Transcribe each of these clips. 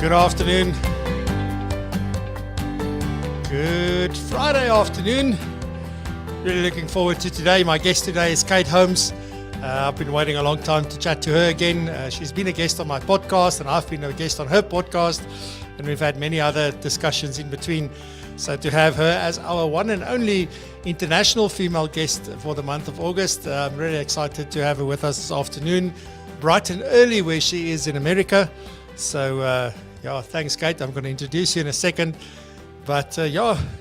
Good afternoon. Good Friday afternoon. Really looking forward to today. My guest today is Kate Holmes. I've been waiting a long time to chat to her again. She's been a guest on my podcast and I've been a guest on her podcast, and we've had many other discussions in between. So to have her as our one and only international female guest for the month of August, I'm really excited to have her with us this afternoon, bright and early where she is in America. So thanks Kate. I'm going to introduce you in a second. But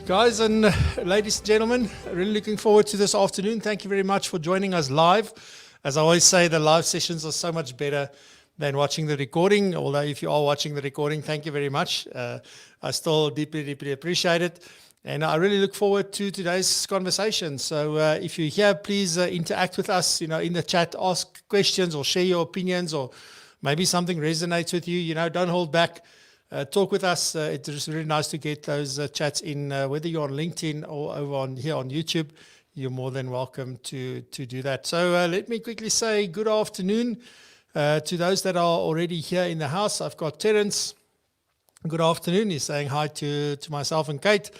guys and ladies and gentlemen, really looking forward to this afternoon. Thank you very much for joining us live. As I always say, the live sessions are so much better than watching the recording. Although if you are watching the recording, thank you very much. I still deeply appreciate it. And I really look forward to today's conversation. So if you're here, please interact with us, in the chat, ask questions or share your opinions, or maybe something resonates with you. Don't hold back. Talk with us. It's really nice to get those chats in, whether you're on LinkedIn or over on here on YouTube. You're more than welcome to do that. So let me quickly say good afternoon to those that are already here in the house. I've got Terence. Good afternoon. He's saying hi to myself and Kate.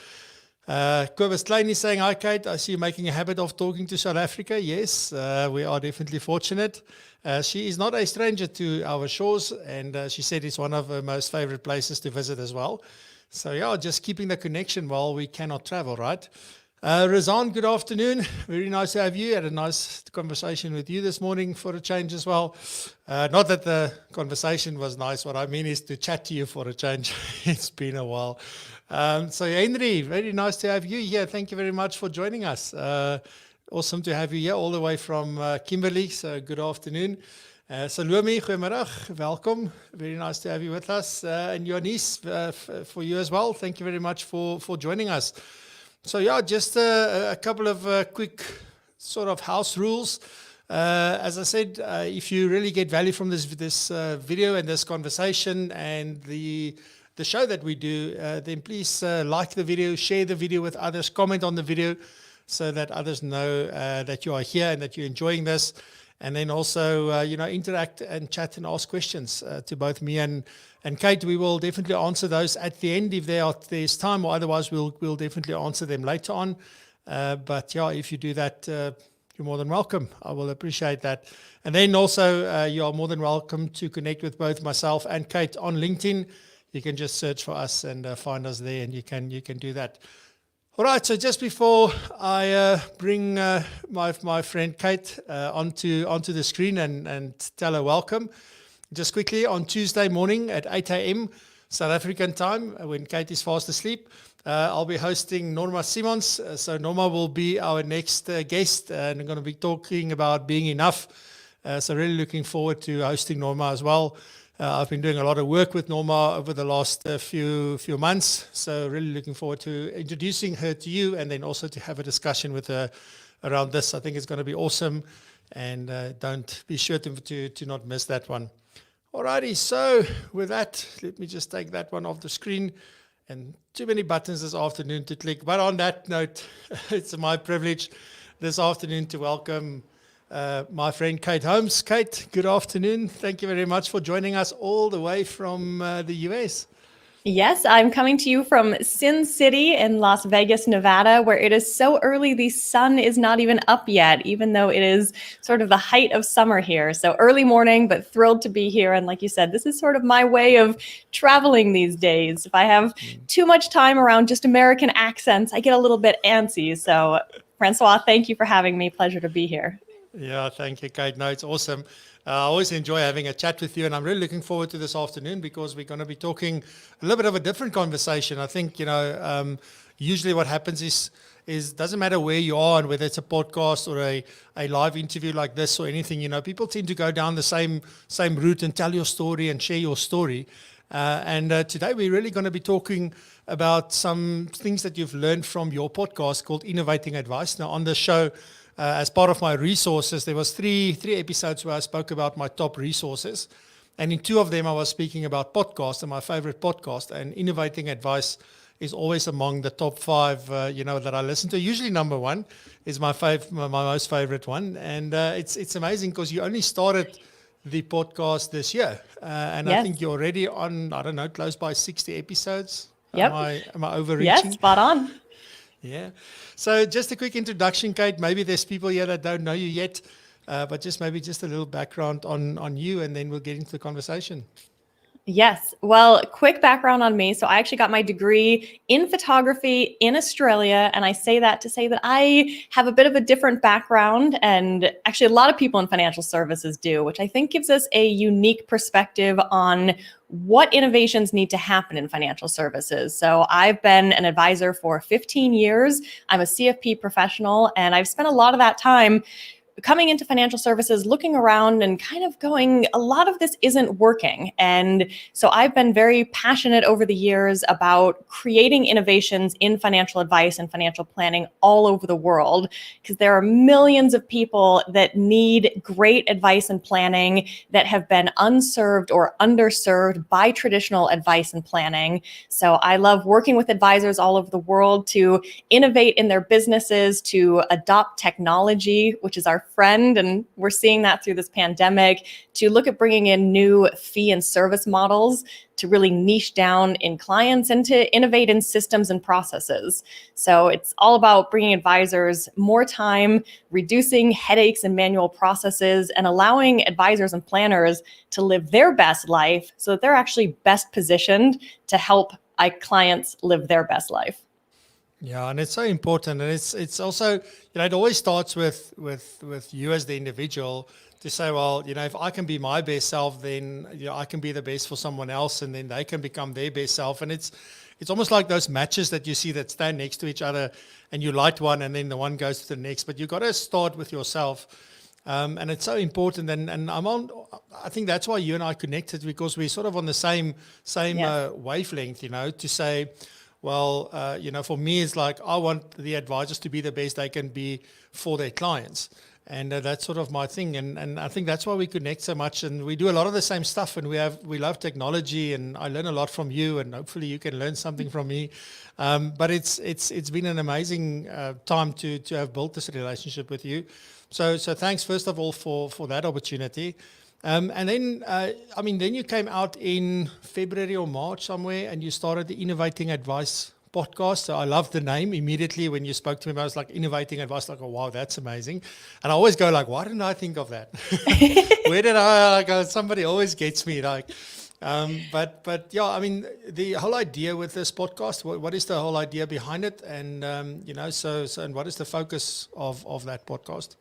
Kobus Klein is saying, hi Kate, I see you making a habit of talking to South Africa. Yes, we are definitely fortunate. She is not a stranger to our shores, and she said it's one of her most favorite places to visit as well. So just keeping the connection while we cannot travel, right? Razan, good afternoon. Very nice to have you. Had a nice conversation with you this morning for a change as well. Not that the conversation was nice. What I mean is to chat to you for a change. It's been a while. So Henry, very nice to have you here. Thank you very much for joining us. Awesome to have you here all the way from Kimberley. So good afternoon. Salome, goeiemiddag. Welcome. Very nice to have you with us. And Johannes, for you as well. Thank you very much for joining us. So just a couple of quick sort of house rules. As I said, if you really get value from this video and this conversation and the show that we do, then please like the video, share the video with others, comment on the video so that others know that you are here and that you're enjoying this. And then also, interact and chat and ask questions to both me and Kate. We will definitely answer those at the end if there's time, or otherwise we'll definitely answer them later on. But if you do that, you're more than welcome. I will appreciate that. And then also, you are more than welcome to connect with both myself and Kate on LinkedIn. You can just search for us and find us there, and you can do that. All right, so just before I bring my friend Kate onto the screen and tell her welcome, just quickly, on Tuesday morning at 8 a.m. South African time, when Kate is fast asleep, I'll be hosting Norma Simons. So Norma will be our next guest, and I'm going to be talking about being enough. So really looking forward to hosting Norma as well. I've been doing a lot of work with Norma over the last few months, so really looking forward to introducing her to you, and then also to have a discussion with her around this. I think it's going to be awesome, and don't be sure to not miss that one. Alrighty, so with that, let me just take that one off the screen. And too many buttons this afternoon to click. But on that note, it's my privilege this afternoon to welcome my friend Kate Holmes. Kate, good afternoon. Thank you very much for joining us all the way from the US. Yes, I'm coming to you from Sin City in Las Vegas, Nevada, where it is so early the sun is not even up yet, even though it is sort of the height of summer here. So early morning, but thrilled to be here. And like you said, this is sort of my way of traveling these days. If I have too much time around just American accents, I get a little bit antsy. So Francois, thank you for having me. Pleasure to be here. Yeah, thank you, Kate. No, it's awesome. I always enjoy having a chat with you, and I'm really looking forward to this afternoon because we're going to be talking a little bit of a different conversation. I think, usually what happens is doesn't matter where you are and whether it's a podcast or a live interview like this or anything, people tend to go down the same route and tell your story and share your story. And today we're really going to be talking about some things that you've learned from your podcast called Innovating Advice. Now, on the show, as part of my resources, there was three episodes where I spoke about my top resources. And in two of them, I was speaking about podcasts and my favorite podcast. And Innovating Advice is always among the top five, that I listen to. Usually number one is my most favorite one. And it's amazing because you only started the podcast this year. And I Yes. think you're already on, I don't know, close by 60 episodes. Yep. Am I overreaching? Yes, spot on. Yeah. So just a quick introduction, Kate. Maybe there's people here that don't know you yet, but just maybe just a little background on you, and then we'll get into the conversation. Yes. Well, quick background on me. So I actually got my degree in photography in Australia. And I say that to say that I have a bit of a different background. And actually, a lot of people in financial services do, which I think gives us a unique perspective on what innovations need to happen in financial services. So I've been an advisor for 15 years. I'm a CFP professional, and I've spent a lot of that time coming into financial services, looking around and kind of going, a lot of this isn't working. And so I've been very passionate over the years about creating innovations in financial advice and financial planning all over the world, because there are millions of people that need great advice and planning that have been unserved or underserved by traditional advice and planning. So I love working with advisors all over the world to innovate in their businesses, to adopt technology, which is our friend, and we're seeing that through this pandemic, to look at bringing in new fee and service models to really niche down in clients and to innovate in systems and processes. So it's all about bringing advisors more time, reducing headaches and manual processes, and allowing advisors and planners to live their best life so that they're actually best positioned to help clients live their best life. Yeah, and it's so important, and it's also, it always starts with you as the individual to say, well, if I can be my best self, then I can be the best for someone else, and then they can become their best self. And it's almost like those matches that you see that stand next to each other, and you light one, and then the one goes to the next. But you got to start with yourself, and it's so important. And I think that's why you and I connected, because we're sort of on the same Yes. wavelength. To say, well, for me, it's like I want the advisors to be the best they can be for their clients. And that's sort of my thing. And I think that's why we connect so much. And we do a lot of the same stuff. And we love technology. And I learn a lot from you. And hopefully you can learn something from me. But it's been an amazing time to have built this relationship with you. So thanks, first of all, for that opportunity. And then, then you came out in February or March somewhere, and you started the Innovating Advice podcast. So I loved the name immediately when you spoke to me. I was like, Innovating Advice, like, oh, wow, that's amazing. And I always go like, why didn't I think of that? Where did I go? Somebody always gets me like, but yeah, the whole idea with this podcast, what is the whole idea behind it? And, and what is the focus of that podcast?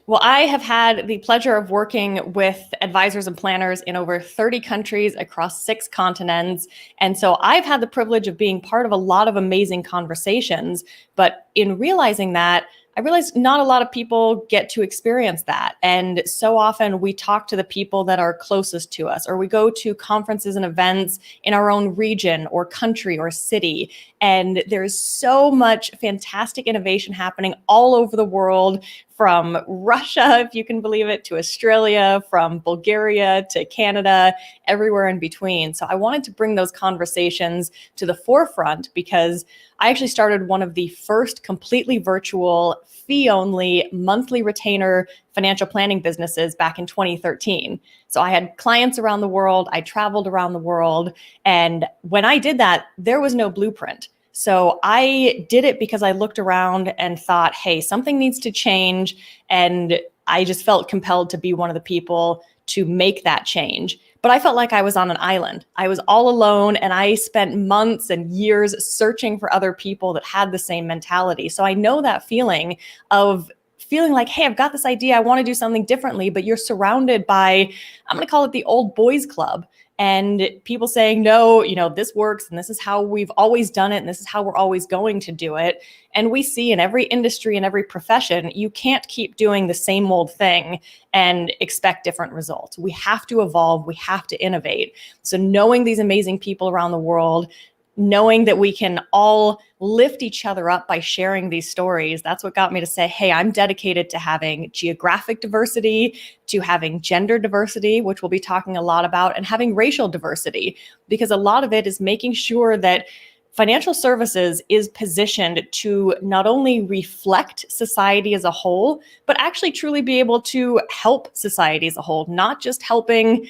Well, I have had the pleasure of working with advisors and planners in over 30 countries across 6 continents. And so I've had the privilege of being part of a lot of amazing conversations. But in realizing that, I realized not a lot of people get to experience that. And so often we talk to the people that are closest to us, or we go to conferences and events in our own region or country or city. And there's so much fantastic innovation happening all over the world, from Russia, if you can believe it, to Australia, from Bulgaria to Canada, everywhere in between. So I wanted to bring those conversations to the forefront, because I actually started one of the first completely virtual, fee-only, monthly retainer financial planning businesses back in 2013. So I had clients around the world, I traveled around the world, and when I did that, there was no blueprint. So I did it because I looked around and thought, hey, something needs to change. And I just felt compelled to be one of the people to make that change. But I felt like I was on an island. I was all alone, and I spent months and years searching for other people that had the same mentality. So I know that feeling of feeling like, hey, I've got this idea, I want to do something differently, but you're surrounded by, I'm going to call it the old boys club. And people saying, no, this works, and this is how we've always done it, and this is how we're always going to do it. And we see in every industry and every profession, you can't keep doing the same old thing and expect different results. We have to evolve. We have to innovate. So knowing these amazing people around the world, knowing that we can all lift each other up by sharing these stories, that's what got me to say, hey, I'm dedicated to having geographic diversity, to having gender diversity, which we'll be talking a lot about, and having racial diversity, because a lot of it is making sure that financial services is positioned to not only reflect society as a whole, but actually truly be able to help society as a whole, not just helping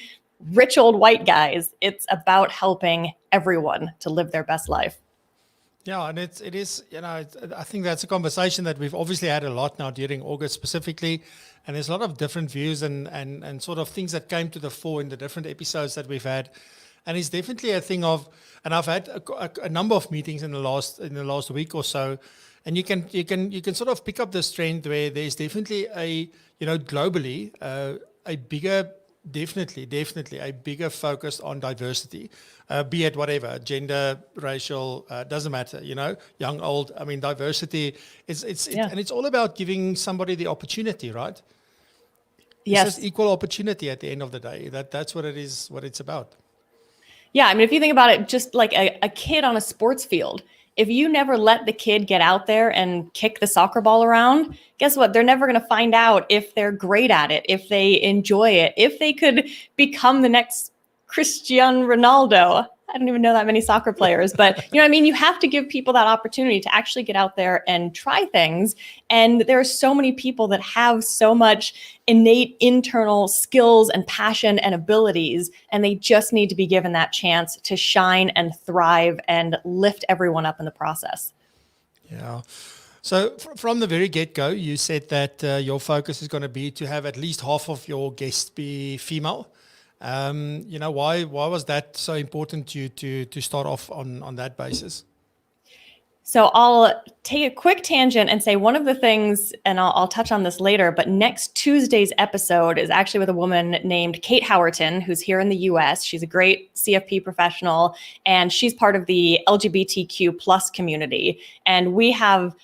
rich old white guys. It's about helping everyone to live their best life. Yeah, and it is, I think that's a conversation that we've obviously had a lot now during August specifically, and there's a lot of different views and sort of things that came to the fore in the different episodes that we've had, and it's definitely a thing of, and I've had a number of meetings in the last week or so, and you can sort of pick up this trend where there's definitely globally a bigger. Definitely a bigger focus on diversity, be it whatever, gender, racial, doesn't matter, young, old. I mean, diversity and it's all about giving somebody the opportunity, right? Yes. It's just equal opportunity at the end of the day. That's what it is, what it's about. Yeah, I mean, if you think about it, just like a kid on a sports field, if you never let the kid get out there and kick the soccer ball around, guess what? They're never going to find out if they're great at it, if they enjoy it, if they could become the next Cristiano Ronaldo. I don't even know that many soccer players, but you know what I mean? You have to give people that opportunity to actually get out there and try things. And there are so many people that have so much innate internal skills and passion and abilities, and they just need to be given that chance to shine and thrive and lift everyone up in the process. Yeah. So from the very get-go, you said that your focus is going to be to have at least half of your guests be female. Why was that so important to you to start off on that basis? So I'll take a quick tangent and say one of the things, and I'll touch on this later, but next Tuesday's episode is actually with a woman named Kate Howerton, who's here in the US. She's a great CFP professional, and she's part of the LGBTQ plus community. And we have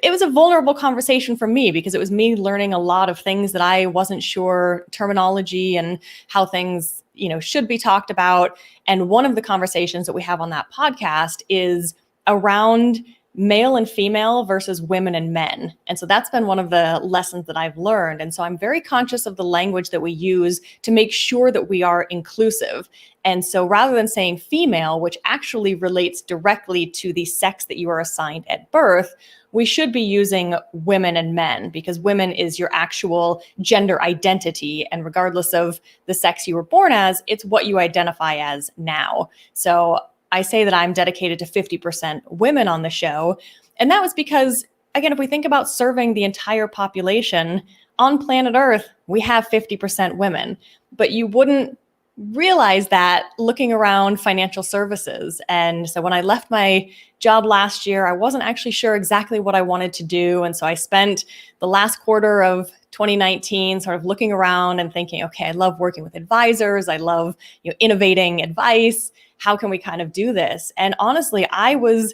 it was a vulnerable conversation for me because it was me learning a lot of things that I wasn't sure, terminology and how things, should be talked about. And one of the conversations that we have on that podcast is around male and female versus women and men. And so that's been one of the lessons that I've learned. And so I'm very conscious of the language that we use to make sure that we are inclusive. And so rather than saying female, which actually relates directly to the sex that you are assigned at birth, we should be using women and men, because women is your actual gender identity. And regardless of the sex you were born as, it's what you identify as now. So I say that I'm dedicated to 50% women on the show. And that was because, again, if we think about serving the entire population on planet Earth, we have 50% women. But you wouldn't realize that looking around financial services. And so when I left my job last year, I wasn't actually sure exactly what I wanted to do. And so I spent the last quarter of 2019 sort of looking around and thinking, okay, I love working with advisors. I love innovating advice. How can we kind of do this? And honestly, I was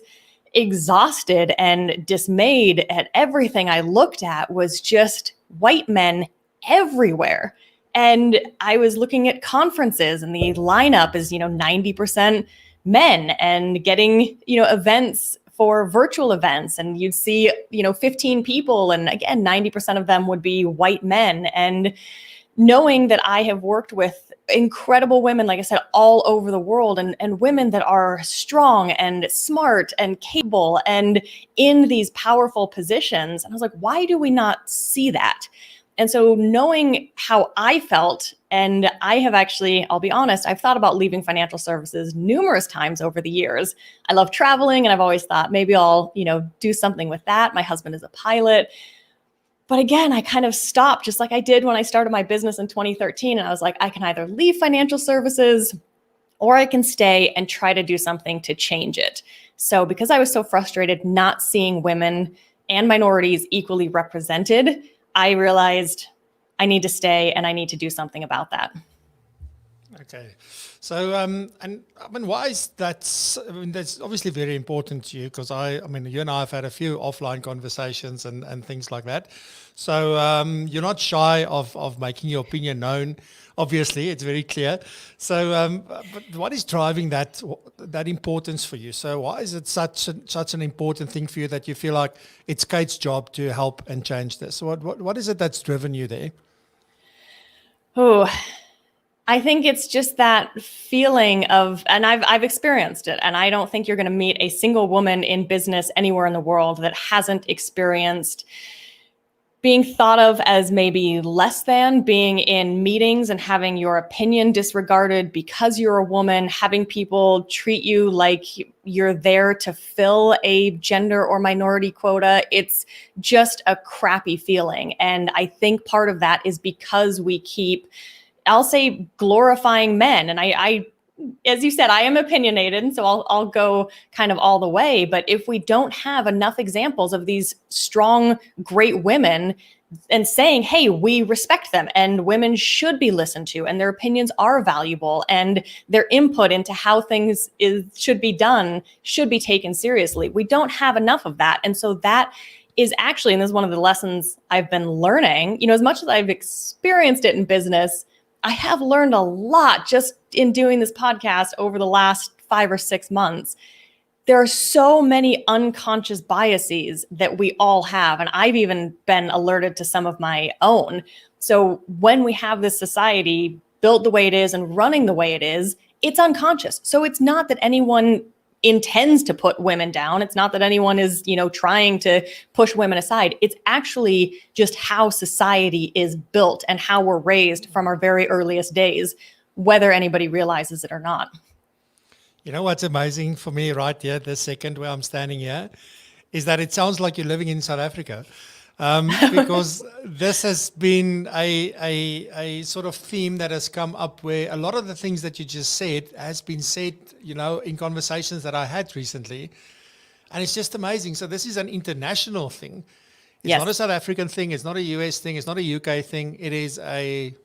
exhausted and dismayed at everything I looked at was just white men everywhere. And I was looking at conferences and the lineup is, 90% men, and getting, events for virtual events. And you'd see, 15 people. And again, 90% of them would be white men. And knowing that I have worked with incredible women, like I said, all over the world, and women that are strong and smart and capable and in these powerful positions. And I was like, why do we not see that? And so knowing how I felt, and I have actually, I'll be honest, I've thought about leaving financial services numerous times over the years. I love traveling, and I've always thought maybe I'll, do something with that. My husband is a pilot. But again, I kind of stopped, just like I did when I started my business in 2013. And I was like, I can either leave financial services or I can stay and try to do something to change it. So because I was so frustrated not seeing women and minorities equally represented, I realized I need to stay and I need to do something about that. Okay. So, and I mean, why is that? I mean, that's obviously very important to you, because you and I have had a few offline conversations and things like that. So you're not shy of making your opinion known. Obviously, it's very clear. So, but what is driving that importance for you? So why is it such an important thing for you that you feel like it's Kate's job to help and change this? What is it that's driven you there? Oh, I think it's just that feeling of, and I've experienced it, and I don't think you're going to meet a single woman in business anywhere in the world that hasn't experienced being thought of as maybe less than, being in meetings and having your opinion disregarded because you're a woman, having people treat you like you're there to fill a gender or minority quota. It's just a crappy feeling. And I think part of that is because we keep, I'll say, glorifying men. And I as you said, I am opinionated, and so I'll go kind of all the way. But if we don't have enough examples of these strong, great women and saying, hey, we respect them and women should be listened to and their opinions are valuable and their input into how things should be done should be taken seriously. We don't have enough of that. And so that is actually, and this is one of the lessons I've been learning, as much as I've experienced it in business, I have learned a lot just in doing this podcast over the last 5 or 6 months. There are so many unconscious biases that we all have, and I've even been alerted to some of my own. So when we have this society built the way it is and running the way it is, it's unconscious. So it's not that anyone intends to put women down. It's not that anyone is, trying to push women aside. It's actually just how society is built and how we're raised from our very earliest days, whether anybody realizes it or not. You know what's amazing for me right here, this second where I'm standing here, is that it sounds like you're living in South Africa. Because this has been a sort of theme that has come up where a lot of the things that you just said has been said, in conversations that I had recently. And it's just amazing. So this is an international thing. It's not a South African thing. It's not a US thing. It's not a UK thing. It is a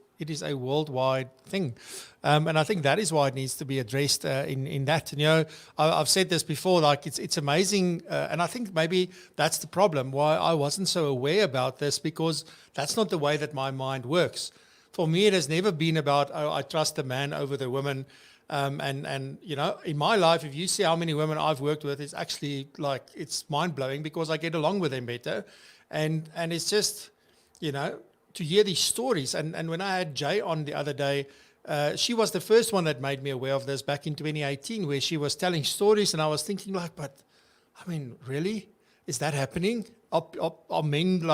worldwide thing. And I think that is why it needs to be addressed in that. And, I've said this before, like it's amazing. And I think maybe that's the problem, why I wasn't so aware about this, because that's not the way that my mind works. For me, it has never been about, I trust the man over the woman. And in my life, if you see how many women I've worked with, it's actually it's mind blowing because I get along with them better. And it's just, to hear these stories. And when I had Jay on the other day, she was the first one that made me aware of this back in 2018, where she was telling stories, and I was thinking but I mean, really? Is that happening? Are men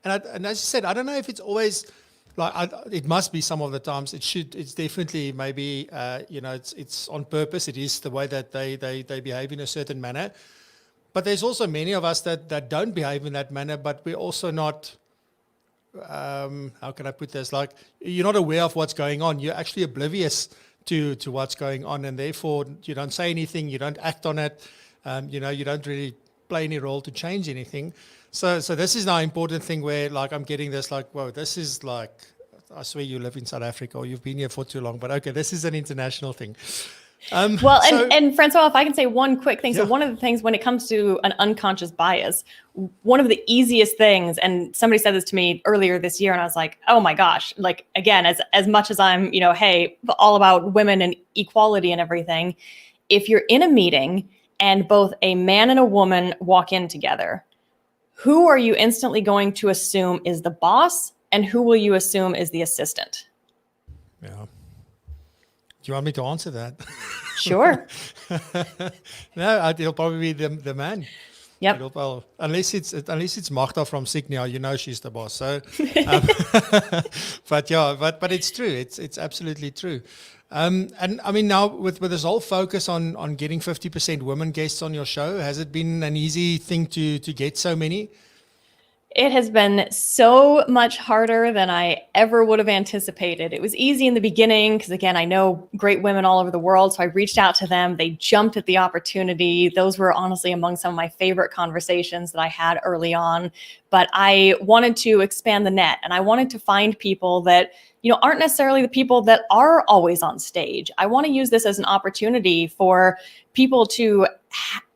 and as you said, I don't know if it's always it must be some of the times. It's definitely maybe, it's on purpose. It is the way that they behave in a certain manner. But there's also many of us that don't behave in that manner, but we're also not, how can I put this? You're not aware of what's going on. You're actually oblivious to what's going on, and therefore you don't say anything, you don't act on it, you don't really play any role to change anything. So this is now an important thing where I'm getting this whoa, this is I swear you live in South Africa or you've been here for too long, but okay, this is an international thing. And Francois, if I can say one quick thing. So one of the things when it comes to an unconscious bias, one of the easiest things, and somebody said this to me earlier this year, and I was like, oh my gosh, again, as much as I'm, hey, all about women and equality and everything, if you're in a meeting and both a man and a woman walk in together, who are you instantly going to assume is the boss and who will you assume is the assistant? Yeah. Do you want me to answer that? Sure. No, it'll probably be the man. Yep. Unless it's Magda from Signia, she's the boss. So, but it's true. It's absolutely true. And I mean, now with this whole focus on getting 50% women guests on your show, has it been an easy thing to get so many? It has been so much harder than I ever would have anticipated. It was easy in the beginning because, again, I know great women all over the world. So I reached out to them. They jumped at the opportunity. Those were honestly among some of my favorite conversations that I had early on. But I wanted to expand the net, and I wanted to find people that, aren't necessarily the people that are always on stage. I want to use this as an opportunity for people to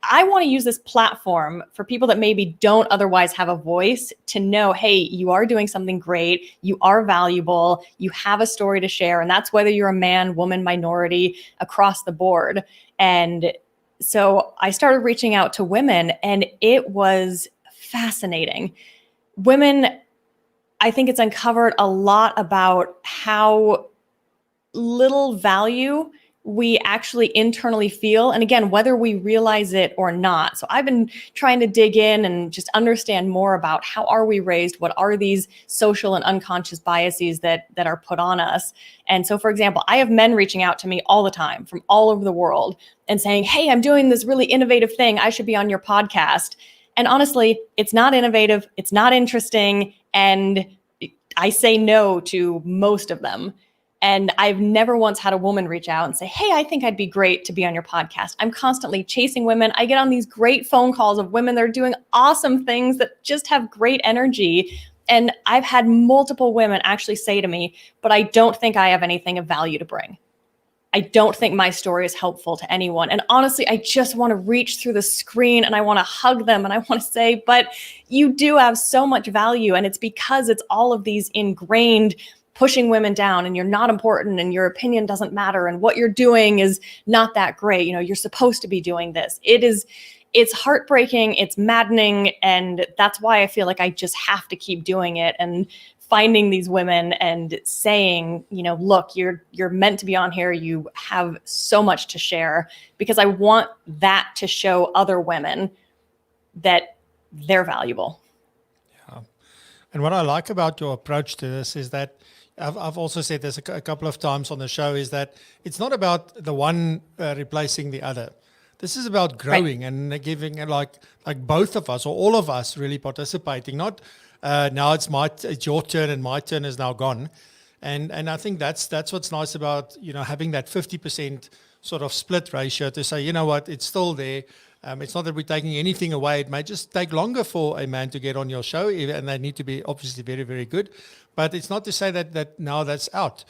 I want to use this platform for people that maybe don't otherwise have a voice to know, hey, you are doing something great. You are valuable. You have a story to share. And that's whether you're a man, woman, minority, across the board. And so I started reaching out to women, and it was fascinating. Women, I think it's uncovered a lot about how little value we actually internally feel. And again, whether we realize it or not. So I've been trying to dig in and just understand more about how are we raised? What are these social and unconscious biases that are put on us? And so, for example, I have men reaching out to me all the time from all over the world and saying, hey, I'm doing this really innovative thing. I should be on your podcast. And honestly, it's not innovative. It's not interesting. And I say no to most of them. And I've never once had a woman reach out and say, hey, I think I'd be great to be on your podcast. I'm constantly chasing women. I get on these great phone calls of women that are doing awesome things that just have great energy. And I've had multiple women actually say to me, but I don't think I have anything of value to bring. I don't think my story is helpful to anyone. And honestly, I just want to reach through the screen and I want to hug them and I want to say, but you do have so much value. And it's because it's all of these ingrained pushing women down and you're not important and your opinion doesn't matter and what you're doing is not that great. You're supposed to be doing this. It's heartbreaking, it's maddening. And that's why I feel like I just have to keep doing it and finding these women and saying, look, you're meant to be on here. You have so much to share, because I want that to show other women that they're valuable. Yeah. And what I like about your approach to this is that I've also said this a couple of times on the show, is that it's not about the one replacing the other. This is about growing, right, and giving like both of us or all of us really participating. Not now it's your turn and my turn is now gone. And I think that's what's nice about having that 50% sort of split ratio to say, you know what, it's still there. It's not that we're taking anything away. It may just take longer for a man to get on your show, and they need to be obviously very, very good. But it's not to say that now that's out.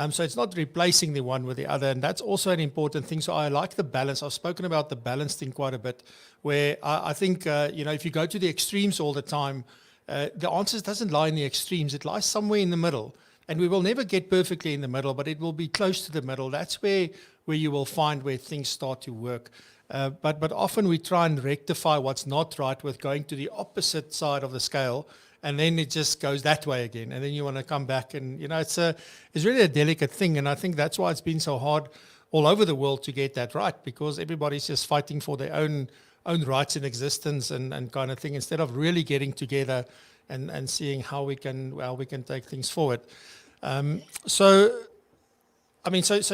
So it's not replacing the one with the other. And that's also an important thing. So I like the balance. I've spoken about the balance thing quite a bit, where I think, if you go to the extremes all the time, the answer doesn't lie in the extremes. It lies somewhere in the middle. And we will never get perfectly in the middle, but it will be close to the middle. That's where you will find where things start to work. But often we try and rectify what's not right with going to the opposite side of the scale, and then it just goes that way again. And then you want to come back, and it's really a delicate thing. And I think that's why it's been so hard all over the world to get that right, because everybody's just fighting for their own rights in existence and kind of thing, instead of really getting together and seeing how we can take things forward. So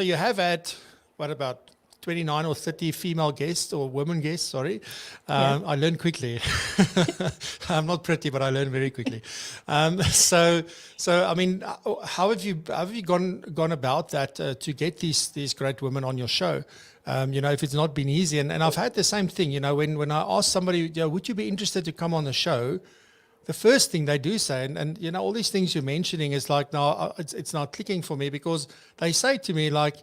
you have had, what, about 29 or 30 female guests or women guests, sorry. Yeah. I learn quickly. I'm not pretty, but I learn very quickly. So how have you gone about that to get these great women on your show? If it's not been easy, and I've had the same thing, when I ask somebody, would you be interested to come on the show? The first thing they do say, and all these things you're mentioning is like, no, it's not clicking for me, because they say to me like,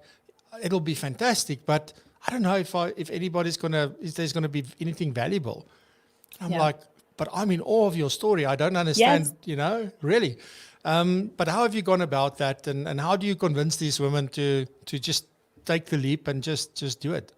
it'll be fantastic, but I don't know if there's gonna be anything valuable. I'm like, but I'm in awe of your story. I don't understand, really. But how have you gone about that, and how do you convince these women to just take the leap and just do it?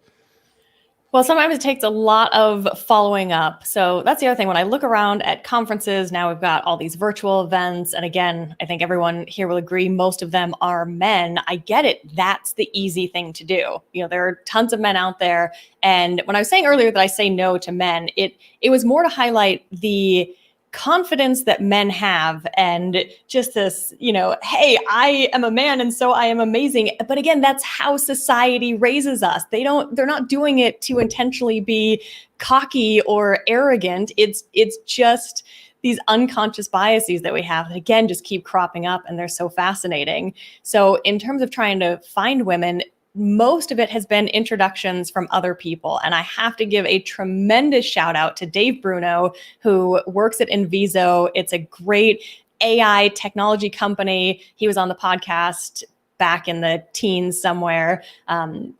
Well, sometimes it takes a lot of following up. So that's the other thing. When I look around at conferences, now we've got all these virtual events. And again, I think everyone here will agree, most of them are men. I get it. That's the easy thing to do. There are tons of men out there. And when I was saying earlier that I say no to men, it was more to highlight the confidence that men have, and just this, hey, I am a man and so I am amazing. But again, that's how society raises us. They're not doing it to intentionally be cocky or arrogant. It's just these unconscious biases that we have that, again, just keep cropping up, and they're so fascinating. So in terms of trying to find women, most of it has been introductions from other people. And I have to give a tremendous shout out to Dave Bruno, who works at Inviso. It's a great AI technology company. He was on the podcast back in the teens somewhere,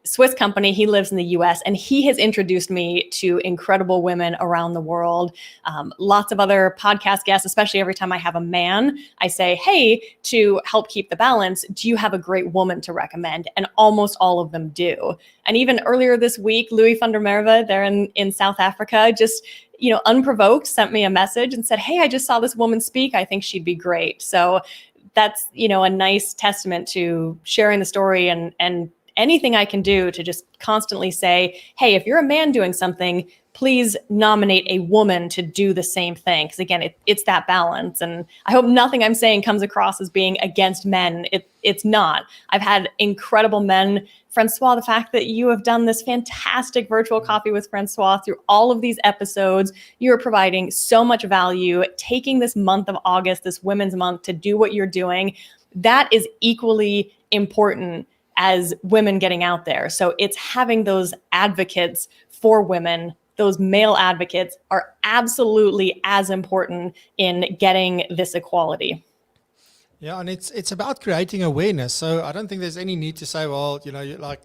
Swiss company. He lives in the US, and he has introduced me to incredible women around the world. Lots of other podcast guests, especially every time I have a man, I say, hey, to help keep the balance, do you have a great woman to recommend? And almost all of them do. And even earlier this week, Louis van der Merwe, there in South Africa, just unprovoked, sent me a message and said, hey, I just saw this woman speak. I think she'd be great. So that's, a nice testament to sharing the story, and anything I can do to just constantly say, hey, if you're a man doing something, please nominate a woman to do the same thing. Because again, it's that balance. And I hope nothing I'm saying comes across as being against men. It's not. I've had incredible men. Francois, the fact that you have done this fantastic virtual coffee with Francois through all of these episodes, you're providing so much value, taking this month of August, this Women's Month, to do what you're doing. That is equally important as women getting out there. So it's having those advocates for women. Those male advocates are absolutely as important in getting this equality. Yeah, and it's about creating awareness. So I don't think there's any need to say, well, you're like,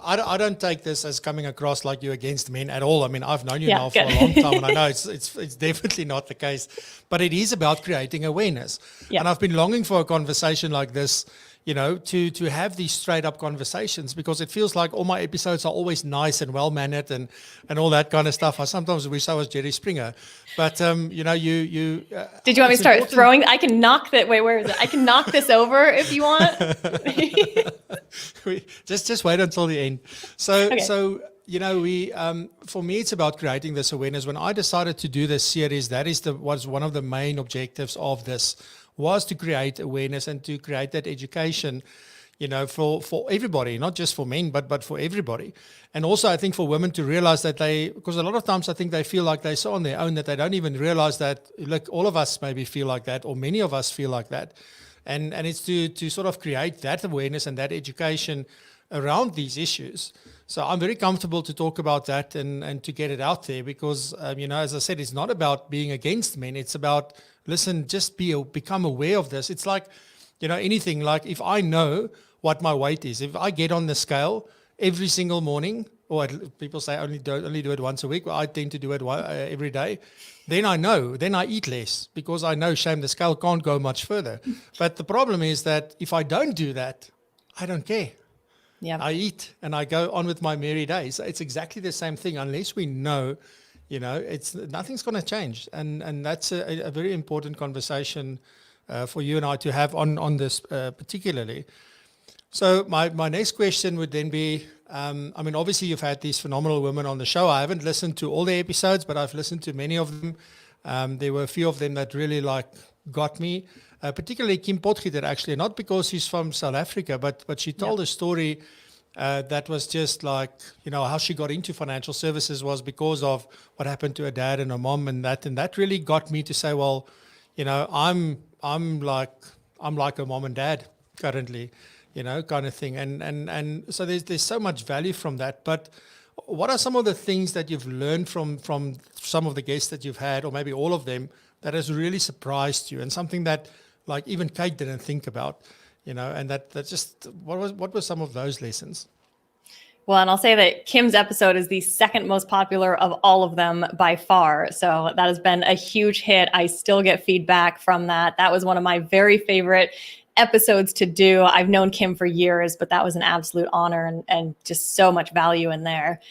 I don't take this as coming across like you're against men at all. I mean, I've known you now for a long time, and I know it's definitely not the case. But it is about creating awareness. Yeah. And I've been longing for a conversation like this, to have these straight up conversations, because it feels like all my episodes are always nice and well mannered and all that kind of stuff. I sometimes wish I was Jerry Springer, but you. Did you want me to start throwing? I can knock that. Wait, where is it? I can knock this over if you want. just wait until the end. So Okay. so. We for me, it's about creating this awareness. When I decided to do this series, was one of the main objectives of this, was to create awareness and to create that education, for everybody, not just for men, but for everybody. And also, I think for women to realize that because a lot of times I think they feel like they're so on their own that they don't even realize that, look, all of us maybe feel like that, or many of us feel like that. And it's to sort of create that awareness and that education around these issues. So I'm very comfortable to talk about that and to get it out there, because, as I said, it's not about being against men. It's about, listen, just become aware of this. It's like, anything. Like if I know what my weight is, if I get on the scale every single morning, or people say only do it once a week, but I tend to do it every day, then I know, then I eat less, because I know, shame, the scale can't go much further. But the problem is that if I don't do that, I don't care. Yeah. I eat and I go on with my merry days. It's exactly the same thing. Unless we know, nothing's going to change. And that's a very important conversation for you and I to have on this particularly. So my next question would then be, obviously you've had these phenomenal women on the show. I haven't listened to all the episodes, but I've listened to many of them. There were a few of them that really got me. Particularly Kim Potgieter, actually, not because she's from South Africa, but she told a story that was just like, how she got into financial services was because of what happened to her dad and her mom, and that really got me to say, well, I'm like a mom and dad currently, kind of thing, and so there's so much value from that. But what are some of the things that you've learned from some of the guests that you've had, or maybe all of them, that has really surprised you, and something that like even Kate didn't think about, and that just, what were some of those lessons? Well, and I'll say that Kim's episode is the second most popular of all of them by far. So that has been a huge hit. I still get feedback from that. That was one of my very favorite episodes to do. I've known Kim for years, but that was an absolute honor, and just so much value in there.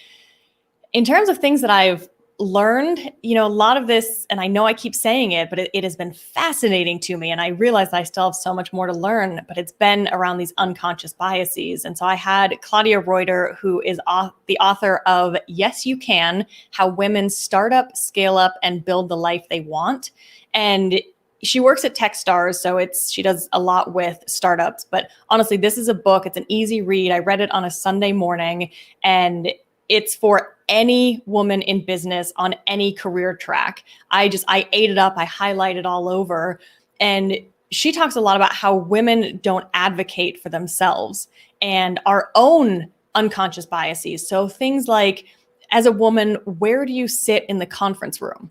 In terms of things that I've learned, a lot of this, and I know I keep saying it, but it has been fascinating to me. And I realize that I still have so much more to learn, but it's been around these unconscious biases. And so I had Claudia Reuter, who is the author of Yes, You Can, How Women Start Up, Scale Up, and Build the Life They Want. And she works at Techstars, so she does a lot with startups. But honestly, this is a book. It's an easy read. I read it on a Sunday morning, and it's for any woman in business on any career track. I ate it up. I highlighted all over. And she talks a lot about how women don't advocate for themselves and our own unconscious biases. So things like, as a woman, where do you sit in the conference room?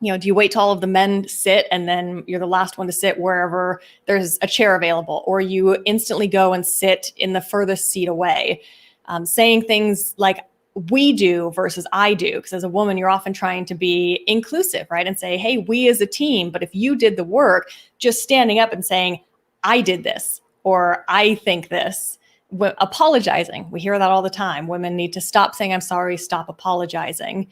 Do you wait till all of the men sit and then you're the last one to sit wherever there's a chair available, or you instantly go and sit in the furthest seat away? Saying things like, we do versus I do, because as a woman, you're often trying to be inclusive, right? And say, hey, we as a team, but if you did the work, just standing up and saying, I did this, or I think this. Apologizing, we hear that all the time. Women need to stop saying, I'm sorry, stop apologizing.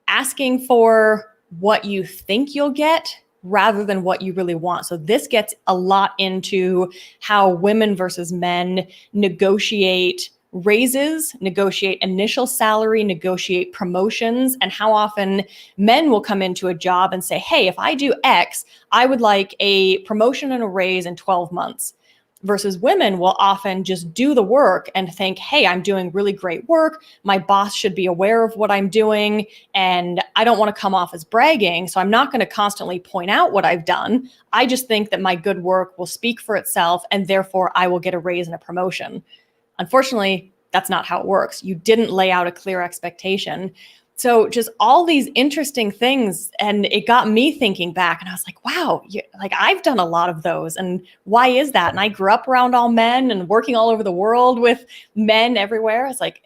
Asking for what you think you'll get rather than what you really want. So this gets a lot into how women versus men negotiate raises, negotiate initial salary, negotiate promotions, and how often men will come into a job and say, hey, if I do X, I would like a promotion and a raise in 12 months. Versus women will often just do the work and think, hey, I'm doing really great work. My boss should be aware of what I'm doing. And I don't want to come off as bragging. So I'm not going to constantly point out what I've done. I just think that my good work will speak for itself. And therefore, I will get a raise and a promotion. Unfortunately, that's not how it works. You didn't lay out a clear expectation. So just all these interesting things. And it got me thinking back, and I was like, wow, like I've done a lot of those. And why is that? And I grew up around all men and working all over the world with men everywhere. It's like,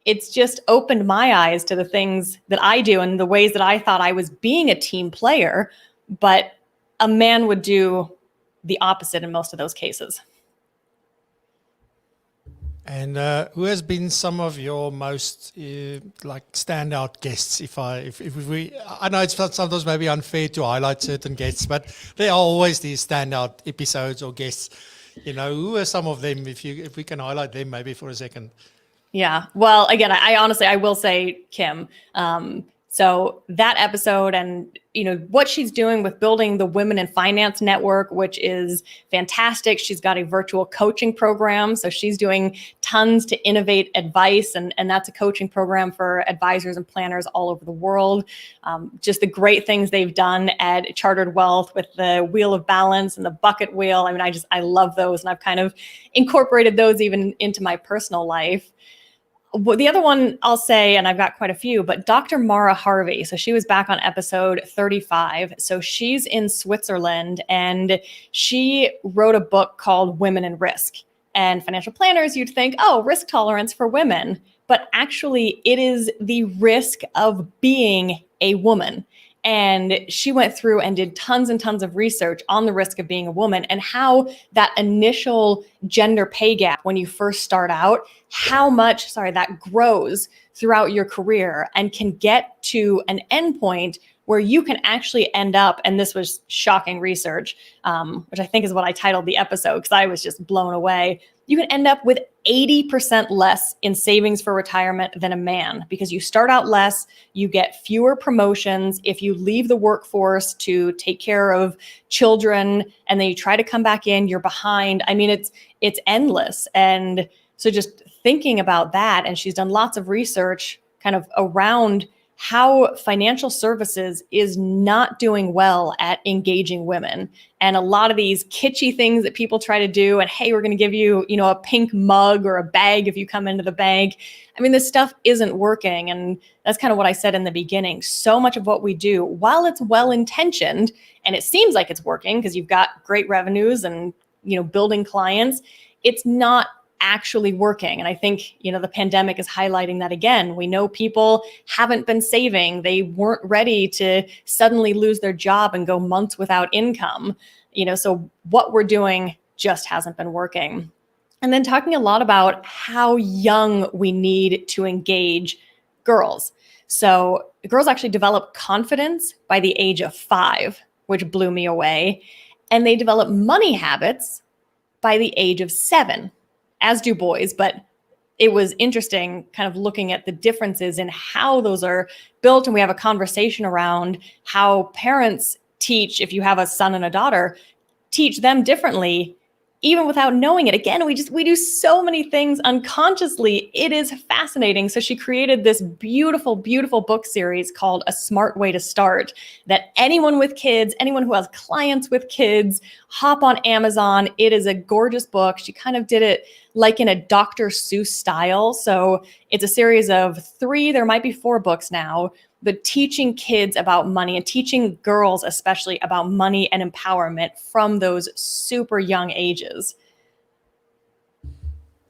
it's just opened my eyes to the things that I do and the ways that I thought I was being a team player, but a man would do the opposite in most of those cases. And who has been some of your most like standout guests? I know it's sometimes maybe unfair to highlight certain guests, but there are always these standout episodes or guests. Who are some of them? If we can highlight them maybe for a second. Yeah. Well, again, I honestly, I will say Kim. So that episode and, what she's doing with building the Women in Finance Network, which is fantastic. She's got a virtual coaching program. So she's doing tons to Innovate Advice. And that's a coaching program for advisors and planners all over the world. Just the great things they've done at Chartered Wealth with the Wheel of Balance and the Bucket Wheel. I mean, I love those. And I've kind of incorporated those even into my personal life. Well, the other one I'll say, and I've got quite a few, but Dr. Mara Harvey. So she was back on episode 35. So she's in Switzerland and she wrote a book called Women in Risk. And financial planners, you'd think, oh, risk tolerance for women. But actually, it is the risk of being a woman. And she went through and did tons and tons of research on the risk of being a woman and how that initial gender pay gap when you first start out, how much, that grows throughout your career and can get to an endpoint where you can actually end up, and this was shocking research, which I think is what I titled the episode because I was just blown away. You can end up with 80% less in savings for retirement than a man because you start out less, you get fewer promotions. If you leave the workforce to take care of children and then you try to come back in, you're behind. I mean, it's endless. And so just thinking about that, and she's done lots of research kind of around how financial services is not doing well at engaging women. And a lot of these kitschy things that people try to do, and hey, we're going to give you, a pink mug or a bag if you come into the bank. I mean, this stuff isn't working. And that's kind of what I said in the beginning. So much of what we do, while it's well-intentioned, and it seems like it's working because you've got great revenues and, building clients, it's not actually working. And I think, the pandemic is highlighting that again. We know people haven't been saving. They weren't ready to suddenly lose their job and go months without income. So what we're doing just hasn't been working. And then talking a lot about how young we need to engage girls. So girls actually develop confidence by the age of 5, which blew me away. And they develop money habits by the age of 7. As do boys, but it was interesting kind of looking at the differences in how those are built. And we have a conversation around how parents teach, if you have a son and a daughter, teach them differently, even without knowing it. Again, we do so many things unconsciously. It is fascinating. So she created this beautiful, beautiful book series called A Smart Way to Start that anyone with kids, anyone who has clients with kids, hop on Amazon. It is a gorgeous book. She kind of did it like in a Dr. Seuss style. So it's a series of 3, there might be 4 books now, but teaching kids about money and teaching girls especially about money and empowerment from those super young ages.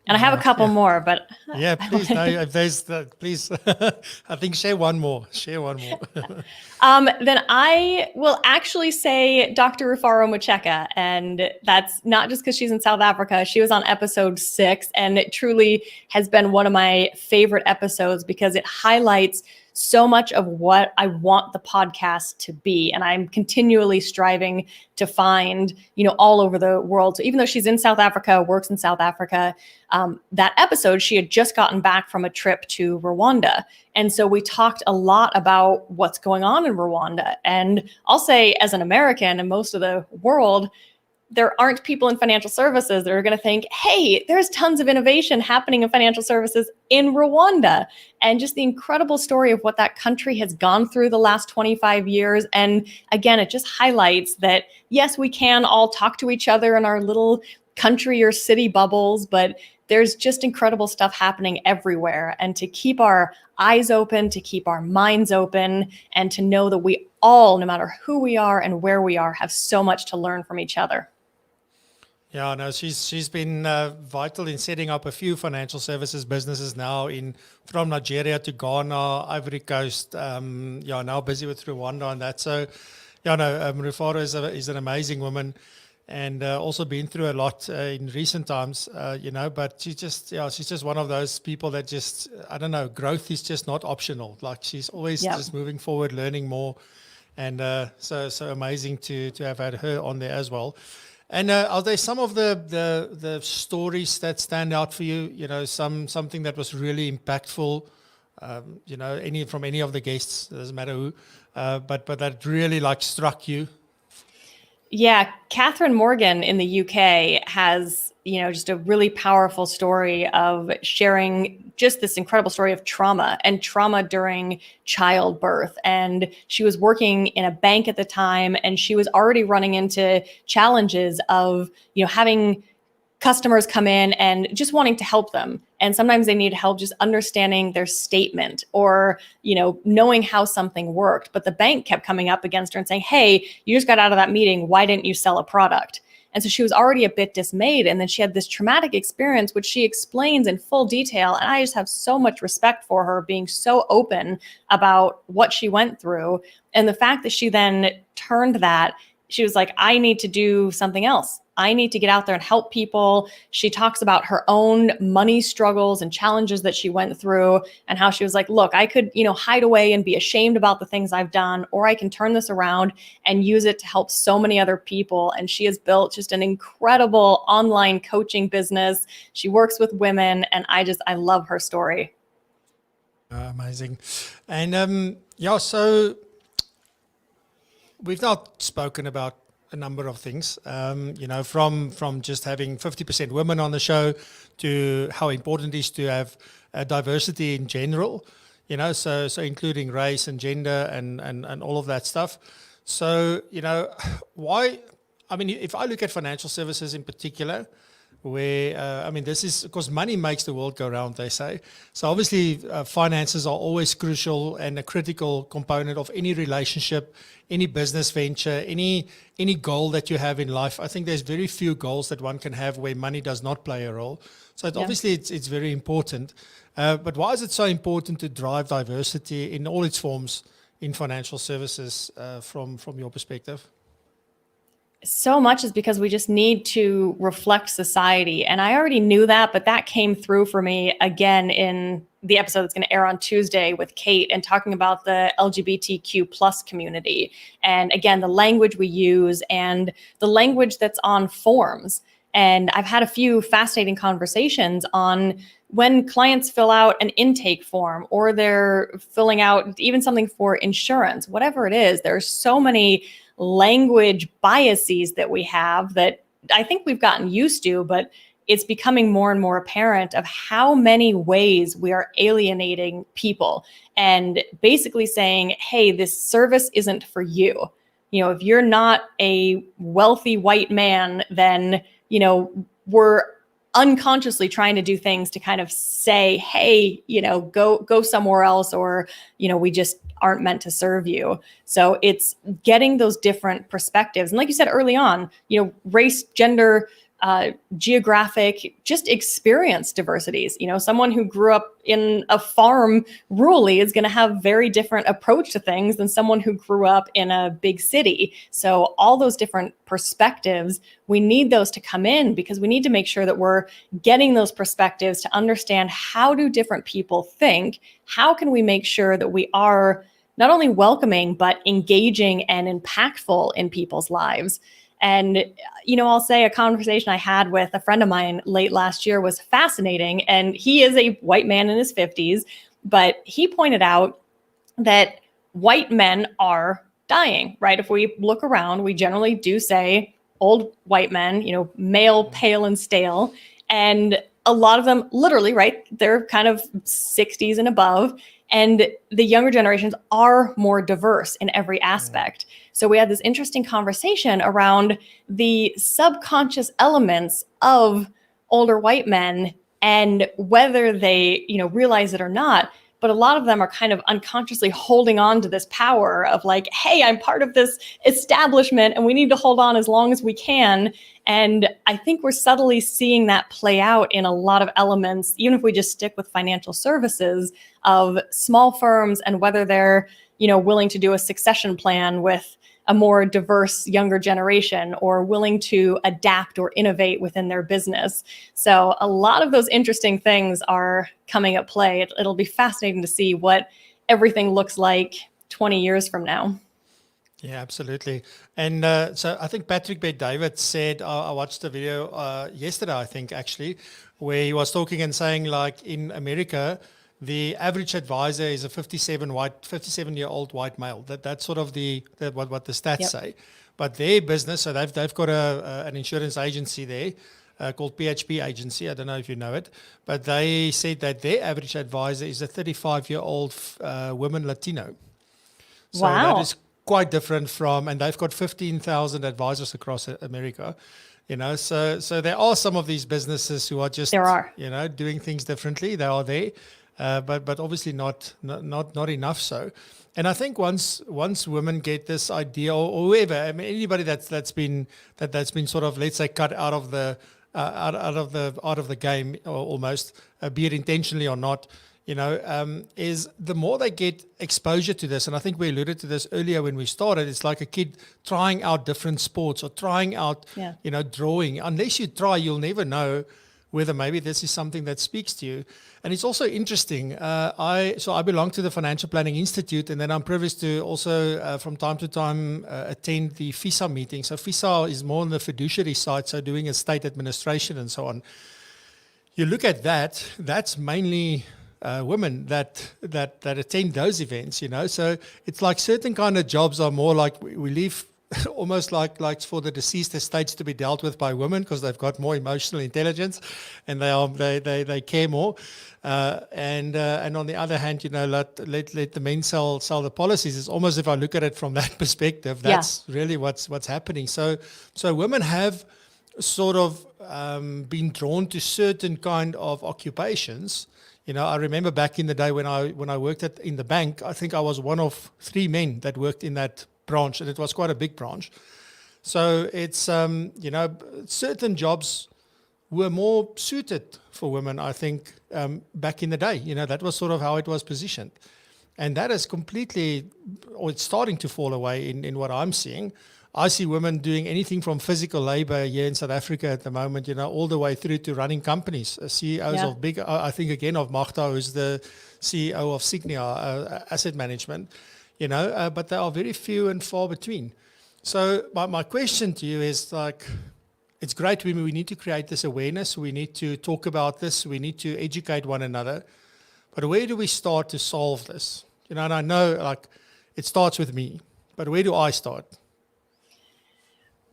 And I have a couple more, but yeah, please. No, if there's please. I think share one more. Then I will actually say Dr. Rufaro Mucheka, and that's not just because she's in South Africa. She was on episode 6, and it truly has been one of my favorite episodes because it highlights so much of what I want the podcast to be. And I'm continually striving to find, all over the world. So even though she's in South Africa, works in South Africa, that episode, she had just gotten back from a trip to Rwanda. And so we talked a lot about what's going on in Rwanda. And I'll say, as an American and most of the world, there aren't people in financial services that are going to think, hey, there's tons of innovation happening in financial services in Rwanda. And just the incredible story of what that country has gone through the last 25 years. And again, it just highlights that, yes, we can all talk to each other in our little country or city bubbles, but there's just incredible stuff happening everywhere. And to keep our eyes open, to keep our minds open, and to know that we all, no matter who we are and where we are, have so much to learn from each other. Yeah, no, she's been vital in setting up a few financial services businesses now from Nigeria to Ghana, Ivory Coast. Now busy with Rwanda and that. So, Rufaro is an amazing woman, and also been through a lot in recent times. But she's just one of those people that just, I don't know, growth is just not optional. Like, she's always just moving forward, learning more, and so amazing to have had her on there as well. And are there some of the stories that stand out for you? Something that was really impactful. From any of the guests, it doesn't matter who, but that really struck you. Yeah, Catherine Morgan in the UK has, just a really powerful story of sharing just this incredible story of trauma during childbirth. And she was working in a bank at the time, and she was already running into challenges of, having customers come in and just wanting to help them. And sometimes they need help just understanding their statement or, knowing how something worked. But the bank kept coming up against her and saying, hey, you just got out of that meeting. Why didn't you sell a product? And so she was already a bit dismayed. And then she had this traumatic experience, which she explains in full detail. And I just have so much respect for her being so open about what she went through. And the fact that she then turned that, she was like, I need to do something else. I need to get out there and help people. She talks about her own money struggles and challenges that she went through, and how she was like, look, I could, hide away and be ashamed about the things I've done, or I can turn this around and use it to help so many other people. And she has built just an incredible online coaching business. She works with women, and I love her story. Amazing. And so we've now spoken about a number of things, from just having 50% women on the show to how important it is to have diversity in general, so including race and gender and all of that stuff. So, why, if I look at financial services in particular, where, this is, because money makes the world go round, they say. So obviously finances are always crucial and a critical component of any relationship, any business venture, any goal that you have in life. I think there's very few goals that one can have where money does not play a role. So obviously it's very important. But why is it so important to drive diversity in all its forms in financial services from your perspective? So much is because we just need to reflect society. And I already knew that, but that came through for me again in the episode that's going to air on Tuesday with Kate, and talking about the LGBTQ plus community. And again, the language we use and the language that's on forms. And I've had a few fascinating conversations on when clients fill out an intake form, or they're filling out even something for insurance, whatever it is, there's so many language biases that we have that I think we've gotten used to, but it's becoming more and more apparent of how many ways we are alienating people and basically saying, hey, this service isn't for you. If you're not a wealthy white man, then, we're unconsciously trying to do things to kind of say, hey, go somewhere else, or, we just aren't meant to serve you. So it's getting those different perspectives. And like you said early on, race, gender, geographic, just experience diversities. Someone who grew up in a farm rurally is going to have very different approach to things than someone who grew up in a big city. So all those different perspectives, we need those to come in, because we need to make sure that we're getting those perspectives to understand, how do different people think? How can we make sure that we are not only welcoming, but engaging and impactful in people's lives? And, I'll say a conversation I had with a friend of mine late last year was fascinating. And he is a white man in his 50s, but he pointed out that white men are dying, right? If we look around, we generally do say old white men, male, pale, and stale. And a lot of them literally, right, they're kind of 60s and above. And the younger generations are more diverse in every aspect. So we had this interesting conversation around the subconscious elements of older white men and whether they, realize it or not. But a lot of them are kind of unconsciously holding on to this power of like, hey, I'm part of this establishment and we need to hold on as long as we can. And I think we're subtly seeing that play out in a lot of elements, even if we just stick with financial services, of small firms and whether they're, willing to do a succession plan with a more diverse younger generation, or willing to adapt or innovate within their business. So a lot of those interesting things are coming at play. It'll be fascinating to see what everything looks like 20 years from now. Yeah, absolutely. And so I think Patrick Bet-David said, I watched the video yesterday, I think actually, where he was talking and saying, like, in America, the average advisor is a 57-year-old white male. That's sort of what the stats say. But their business, so they've got an insurance agency there called PHP Agency. I don't know if you know it, but they said that their average advisor is a 35-year-old woman Latino. So wow. That is quite different from, and they've got 15,000 advisors across America. So there are some of these businesses who are just, doing things differently. They are there. But obviously not enough so. And I think once women get this idea, or whoever, I mean, anybody that's been sort of, let's say, cut out of the game, or almost, be it intentionally or not, is the more they get exposure to this. And I think we alluded to this earlier when we started. It's like a kid trying out different sports or trying out, drawing. Unless you try, you'll never know whether maybe this is something that speaks to you. And it's also interesting. I belong to the Financial Planning Institute, and then I'm privileged to also, from time to time, attend the FISA meeting. So FISA is more on the fiduciary side, so doing estate administration and so on. You look at that, that's mainly women that attend those events, So it's like certain kind of jobs are more like we leave almost like for the deceased estates to be dealt with by women, because they've got more emotional intelligence and they care more. And on the other hand, let the men sell the policies. It's almost, if I look at it from that perspective, that's really what's happening. So women have sort of been drawn to certain kind of occupations. I remember back in the day when I worked in the bank, I think I was one of 3 men that worked in that branch, and it was quite a big branch. So it's, certain jobs were more suited for women, I think, back in the day. That was sort of how it was positioned. And that is completely, or it's starting to fall away in what I'm seeing. I see women doing anything from physical labor here in South Africa at the moment, all the way through to running companies, CEOs of big, I think again of Magda, who's the CEO of Signia Asset Management. But there are very few and far between. So my question to you is, like, it's great. We need to create this awareness. We need to talk about this. We need to educate one another. But where do we start to solve this? And I know, like, it starts with me, but where do I start?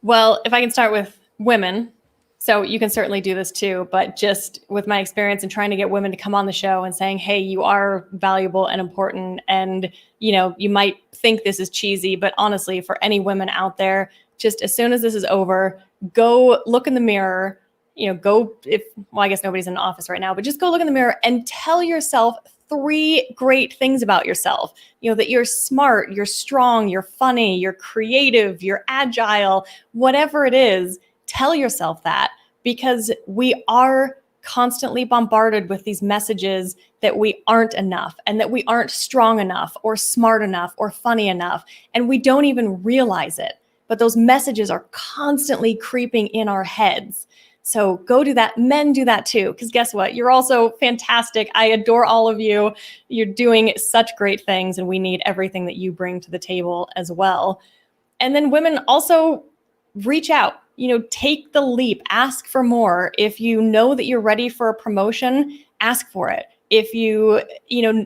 Well, if I can start with women, so you can certainly do this too, but just with my experience in trying to get women to come on the show and saying, hey, you are valuable and important. And, you might think this is cheesy, but honestly, for any women out there, just as soon as this is over, go look in the mirror, I guess nobody's in the office right now, but just go look in the mirror and tell yourself 3 great things about yourself. That you're smart, you're strong, you're funny, you're creative, you're agile, whatever it is. Tell yourself that, because we are constantly bombarded with these messages that we aren't enough and that we aren't strong enough or smart enough or funny enough. And we don't even realize it. But those messages are constantly creeping in our heads. So go do that. Men do that too, because guess what? You're also fantastic. I adore all of you. You're doing such great things, and we need everything that you bring to the table as well. And then women also reach out, take the leap, ask for more. If you know that you're ready for a promotion, ask for it. If you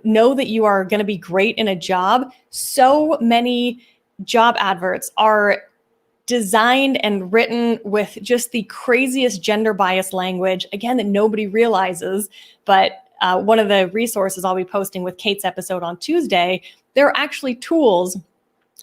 know that you are going to be great in a job, so many job adverts are designed and written with just the craziest gender biased language, again, that nobody realizes. But one of the resources I'll be posting with Kate's episode on Tuesday, there are actually tools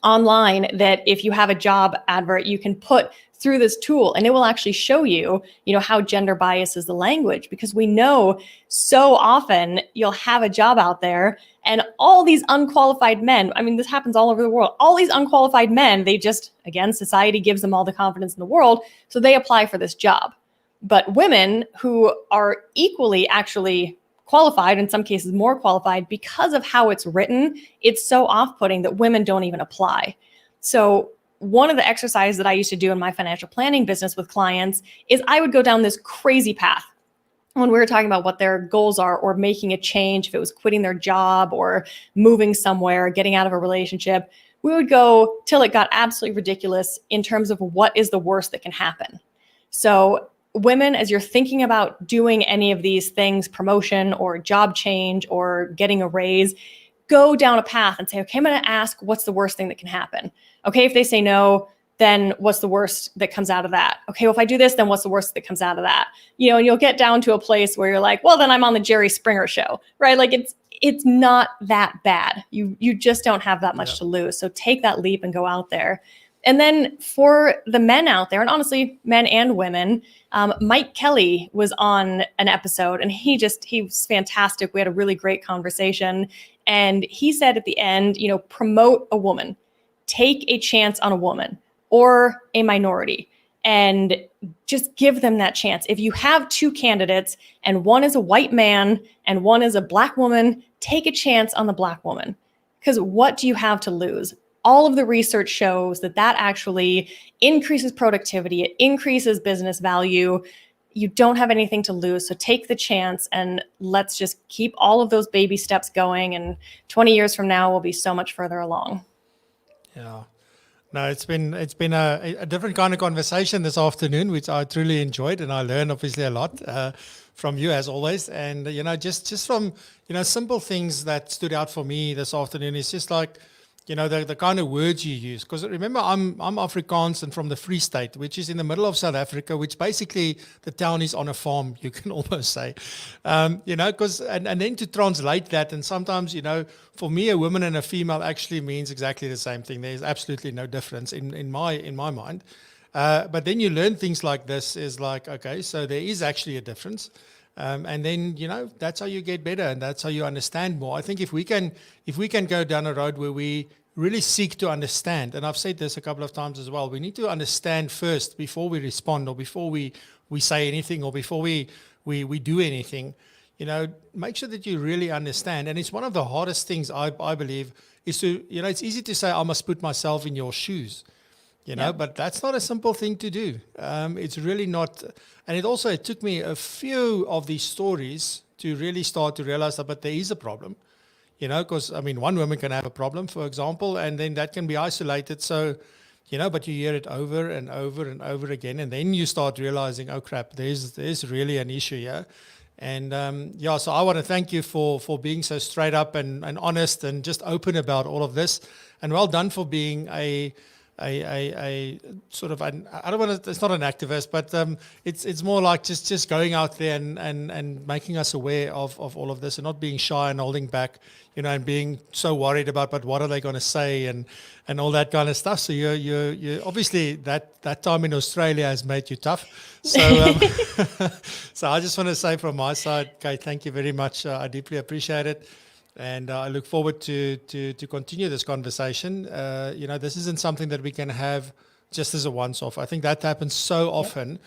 online that if you have a job advert, you can put through this tool, and it will actually show you, how gender bias is the language, because we know so often you'll have a job out there and all these unqualified men, I mean, this happens all over the world, all these unqualified men, they just, again, society gives them all the confidence in the world, so they apply for this job. But women who are equally actually qualified, in some cases more qualified, because of how it's written, it's so off-putting that women don't even apply. So one of the exercises that I used to do in my financial planning business with clients is I would go down this crazy path when we were talking about what their goals are, or making a change, if it was quitting their job or moving somewhere, getting out of a relationship. We would go till it got absolutely ridiculous in terms of what is the worst that can happen. So women, as you're thinking about doing any of these things, promotion or job change or getting a raise, go down a path and say, okay, I'm going to ask, what's the worst thing that can happen? Okay, if they say no, then what's the worst that comes out of that? Okay, well, if I do this, then what's the worst that comes out of that? And you'll get down to a place where you're like, well, then I'm on the Jerry Springer show, right? Like it's not that bad. You just don't have that much to lose. So take that leap and go out there. And then for the men out there, and honestly, men and women, Mike Kelly was on an episode, and he was fantastic. We had a really great conversation. And he said at the end, promote a woman, take a chance on a woman or a minority, and just give them that chance. If you have two candidates and one is a white man and one is a black woman, take a chance on the black woman, because what do you have to lose? All of the research shows that actually increases productivity. It increases business value. You don't have anything to lose. So take the chance, and let's just keep all of those baby steps going. And 20 years from now, we'll be so much further along. Yeah. No, it's been a different kind of conversation this afternoon, which I truly enjoyed, and I learned obviously a lot from you as always. And just from simple things that stood out for me this afternoon is just like, the kind of words you use. Because remember, I'm Afrikaans and from the Free State, which is in the middle of South Africa, which basically the town is on a farm, you can almost say. Because and then to translate that, and sometimes, for me, a woman and a female actually means exactly the same thing. There's absolutely no difference in my mind. But then you learn things like this is like, okay, so there is actually a difference. And then, that's how you get better, and that's how you understand more. I think if we can go down a road where we really seek to understand, and I've said this a couple of times as well, we need to understand first before we respond, or before we say anything, or before we do anything. Make sure that you really understand. And it's one of the hardest things, I believe, is to, it's easy to say, I must put myself in your shoes. But that's not a simple thing to do. It's really not. And it took me a few of these stories to really start to realize that, but there is a problem, because, one woman can have a problem, for example, and then that can be isolated. So, but you hear it over and over and over again. And then you start realizing, oh crap, there's really an issue here. And so I want to thank you for being so straight up and honest and just open about all of this. And well done for being a sort of, I don't want to, it's not an activist, but it's more like just going out there and making us aware of all of this, and not being shy and holding back, and being so worried about, but what are they going to say and all that kind of stuff. So you obviously that time in Australia has made you tough. So so I just want to say from my side, Kate, thank you very much. I deeply appreciate it. And I look forward to continue this conversation. This isn't something that we can have just as a once-off. I think that happens so often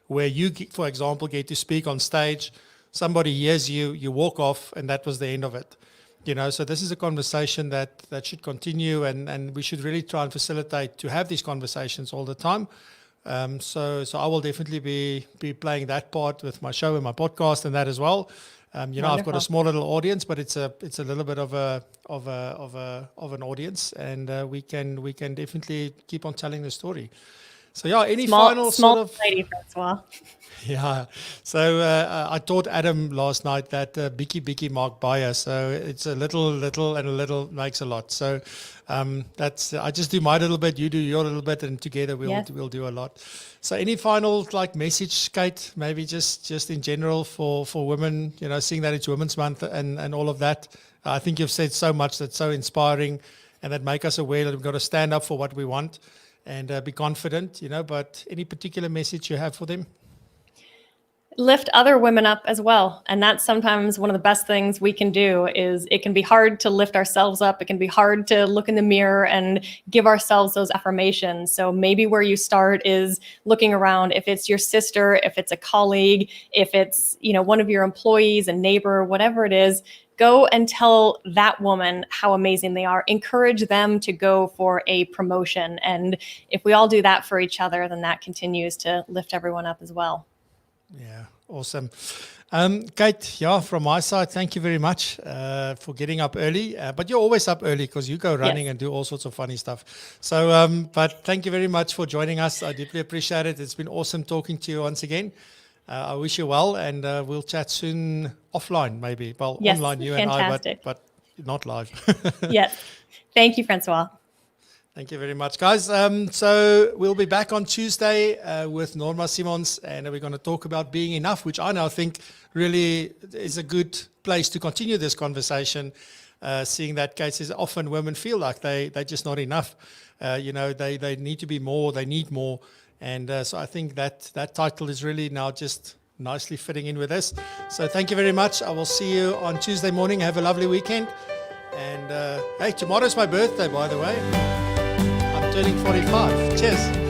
where you, for example, get to speak on stage, somebody hears you, you walk off, and that was the end of it. So this is a conversation that should continue, and we should really try and facilitate to have these conversations all the time. So I will definitely be playing that part with my show and my podcast and that as well. I've got a small little audience, but it's a little bit of an audience, and we can definitely keep on telling the story. So any final small sort of lady, Francois. Yeah. So I taught Adam last night that Biki Mark Bayer. So it's a little, and a little makes a lot. So that's I just do my little bit, you do your little bit, and together we'll do a lot. So any final message, Kate? Maybe just in general for women, seeing that it's Women's Month and all of that. I think you've said so much that's so inspiring, and that make us aware that we've got to stand up for what we want and be confident. But any particular message you have for them? Lift other women up as well. And that's sometimes one of the best things we can do. Is it can be hard to lift ourselves up. It can be hard to look in the mirror and give ourselves those affirmations. So maybe where you start is looking around. If it's your sister, if it's a colleague, if it's, one of your employees, a neighbor, whatever it is, go and tell that woman how amazing they are. Encourage them to go for a promotion. And if we all do that for each other, then that continues to lift everyone up as well. Yeah, awesome. Kate, from my side, thank you very much for getting up early. But you're always up early because you go running and do all sorts of funny stuff. So, but thank you very much for joining us. I deeply appreciate it. It's been awesome talking to you once again. I wish you well, and we'll chat soon offline, maybe. Well, online, you fantastic. and I, but not live. Yes. Thank you, Francois. Thank you very much, guys. So we'll be back on Tuesday with Norma Simons, and we're going to talk about being enough, which I now think really is a good place to continue this conversation, seeing that cases often women feel like they're just not enough. They need to be more, they need more. And so I think that title is really now just nicely fitting in with this. So thank you very much. I will see you on Tuesday morning. Have a lovely weekend. And hey, tomorrow's my birthday, by the way. I'm turning 45. Cheers.